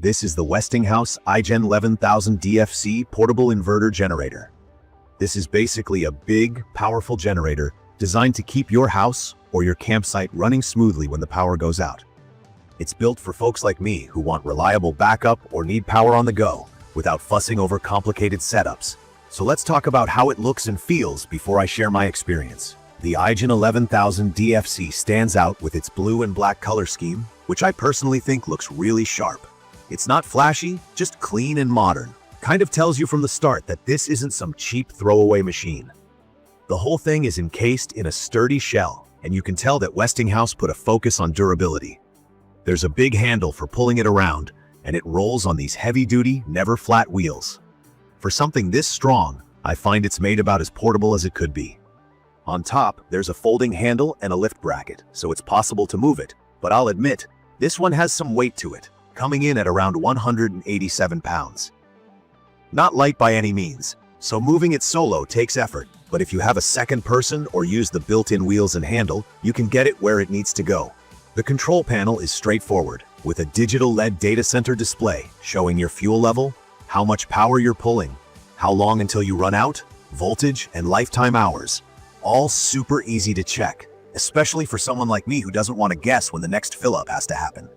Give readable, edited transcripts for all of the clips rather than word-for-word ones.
This is the Westinghouse iGen11000DFc portable inverter generator. This is basically a big, powerful generator designed to keep your house or your campsite running smoothly when the power goes out. It's built for folks like me who want reliable backup or need power on the go without fussing over complicated setups. So let's talk about how it looks and feels before I share my experience. The iGen11000DFc stands out with its blue and black color scheme, which I personally think looks really sharp. It's not flashy, just clean and modern. Kind of tells you from the start that this isn't some cheap throwaway machine. The whole thing is encased in a sturdy shell, and you can tell that Westinghouse put a focus on durability. There's a big handle for pulling it around, and it rolls on these heavy-duty, never-flat wheels. For something this strong, I find it's made about as portable as it could be. On top, there's a folding handle and a lift bracket, so it's possible to move it. But I'll admit, this one has some weight to it, coming in at around 187 pounds. Not light by any means, so moving it solo takes effort, but if you have a second person or use the built-in wheels and handle, you can get it where it needs to go. The control panel is straightforward, with a digital LED data center display showing your fuel level, how much power you're pulling, how long until you run out, voltage, and lifetime hours. All super easy to check, especially for someone like me who doesn't want to guess when the next fill-up has to happen.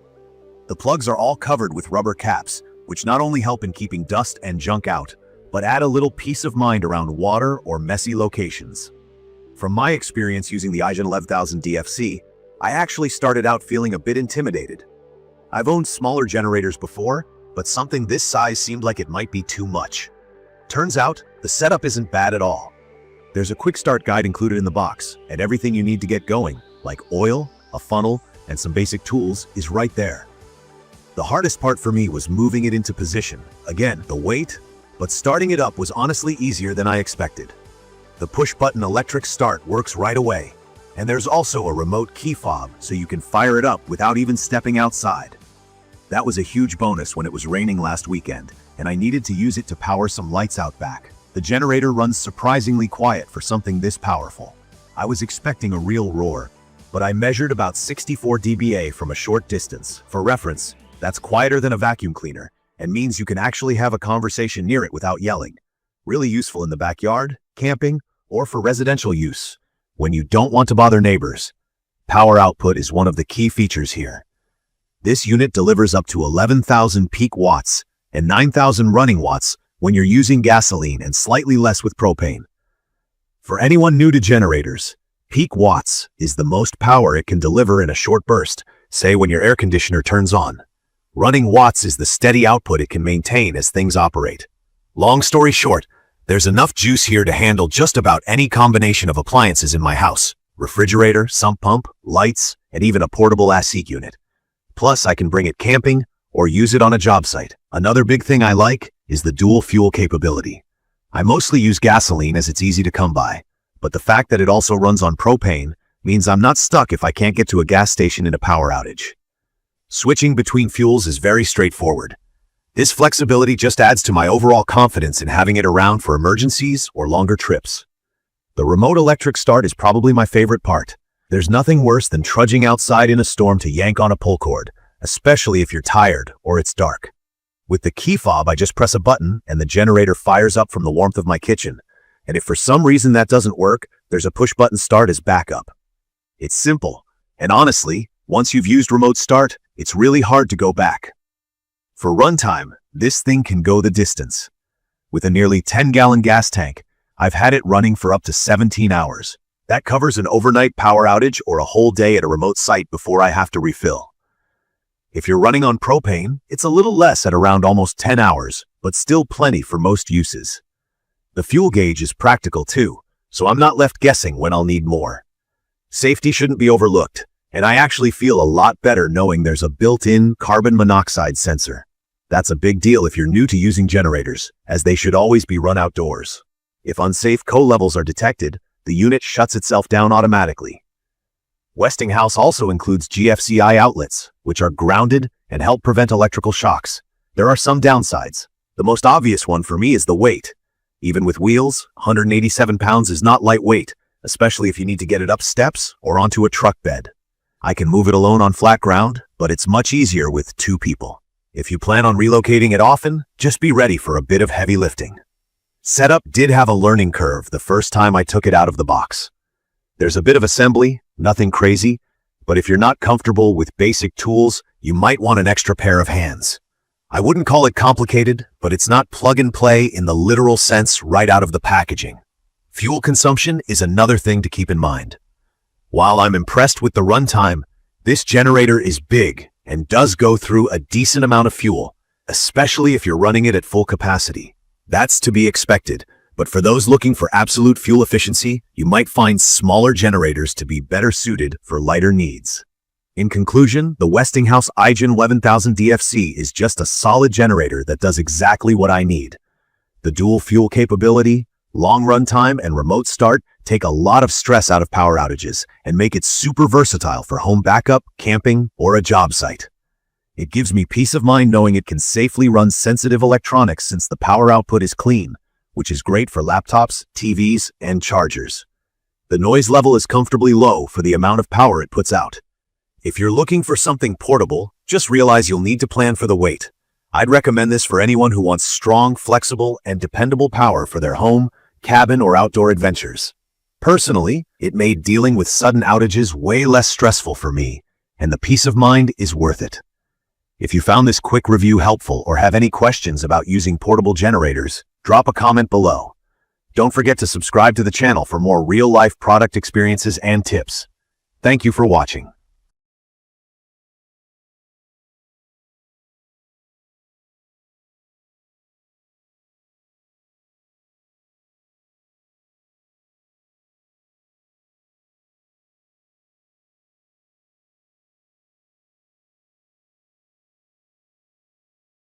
The plugs are all covered with rubber caps, which not only help in keeping dust and junk out, but add a little peace of mind around water or messy locations. From my experience using the iGen11000DFc, I actually started out feeling a bit intimidated. I've owned smaller generators before, but something this size seemed like it might be too much. Turns out, the setup isn't bad at all. There's a quick start guide included in the box, and everything you need to get going, like oil, a funnel, and some basic tools, is right there. The hardest part for me was moving it into position. Again, the weight, but starting it up was honestly easier than I expected. The push-button electric start works right away, and there's also a remote key fob so you can fire it up without even stepping outside. That was a huge bonus when it was raining last weekend, and I needed to use it to power some lights out back. The generator runs surprisingly quiet for something this powerful. I was expecting a real roar, but I measured about 64 dBA from a short distance. For reference, that's quieter than a vacuum cleaner, and means you can actually have a conversation near it without yelling. Really useful in the backyard, camping, or for residential use, when you don't want to bother neighbors. Power output is one of the key features here. This unit delivers up to 11,000 peak watts and 9,000 running watts when you're using gasoline and slightly less with propane. For anyone new to generators, peak watts is the most power it can deliver in a short burst, say when your air conditioner turns on. Running watts is the steady output it can maintain as things operate. Long story short, there's enough juice here to handle just about any combination of appliances in my house. Refrigerator, sump pump, lights, and even a portable AC unit. Plus, I can bring it camping or use it on a job site. Another big thing I like is the dual fuel capability. I mostly use gasoline as it's easy to come by, but the fact that it also runs on propane means I'm not stuck if I can't get to a gas station in a power outage. Switching between fuels is very straightforward. This flexibility just adds to my overall confidence in having it around for emergencies or longer trips. The remote electric start is probably my favorite part. There's nothing worse than trudging outside in a storm to yank on a pull cord, especially if you're tired or it's dark. With the key fob, I just press a button and the generator fires up from the warmth of my kitchen. And if for some reason that doesn't work, there's a push-button start as backup. It's simple, and honestly, once you've used remote start, it's really hard to go back. For runtime, this thing can go the distance. With a nearly 10-gallon gas tank, I've had it running for up to 17 hours. That covers an overnight power outage or a whole day at a remote site before I have to refill. If you're running on propane, it's a little less at around almost 10 hours, but still plenty for most uses. The fuel gauge is practical too, so I'm not left guessing when I'll need more. Safety shouldn't be overlooked, and I actually feel a lot better knowing there's a built-in carbon monoxide sensor. That's a big deal if you're new to using generators, as they should always be run outdoors. If unsafe CO levels are detected, the unit shuts itself down automatically. Westinghouse also includes GFCI outlets, which are grounded and help prevent electrical shocks. There are some downsides. The most obvious one for me is the weight. Even with wheels, 187 pounds is not lightweight, especially if you need to get it up steps or onto a truck bed. I can move it alone on flat ground, but it's much easier with two people. If you plan on relocating it often, just be ready for a bit of heavy lifting. Setup did have a learning curve the first time I took it out of the box. There's a bit of assembly, nothing crazy, but if you're not comfortable with basic tools, you might want an extra pair of hands. I wouldn't call it complicated, but it's not plug and play in the literal sense right out of the packaging. Fuel consumption is another thing to keep in mind. While I'm impressed with the runtime, this generator is big and does go through a decent amount of fuel, especially if you're running it at full capacity. That's to be expected, but for those looking for absolute fuel efficiency, you might find smaller generators to be better suited for lighter needs. In conclusion, the Westinghouse iGen11000DFc is just a solid generator that does exactly what I need. The dual fuel capability, long runtime, and remote start take a lot of stress out of power outages and make it super versatile for home backup, camping, or a job site. It gives me peace of mind knowing it can safely run sensitive electronics since the power output is clean, which is great for laptops, TVs, and chargers. The noise level is comfortably low for the amount of power it puts out. If you're looking for something portable, just realize you'll need to plan for the weight. I'd recommend this for anyone who wants strong, flexible, and dependable power for their home, cabin, or outdoor adventures. Personally, it made dealing with sudden outages way less stressful for me, and the peace of mind is worth it. If you found this quick review helpful or have any questions about using portable generators, drop a comment below. Don't forget to subscribe to the channel for more real-life product experiences and tips. Thank you for watching.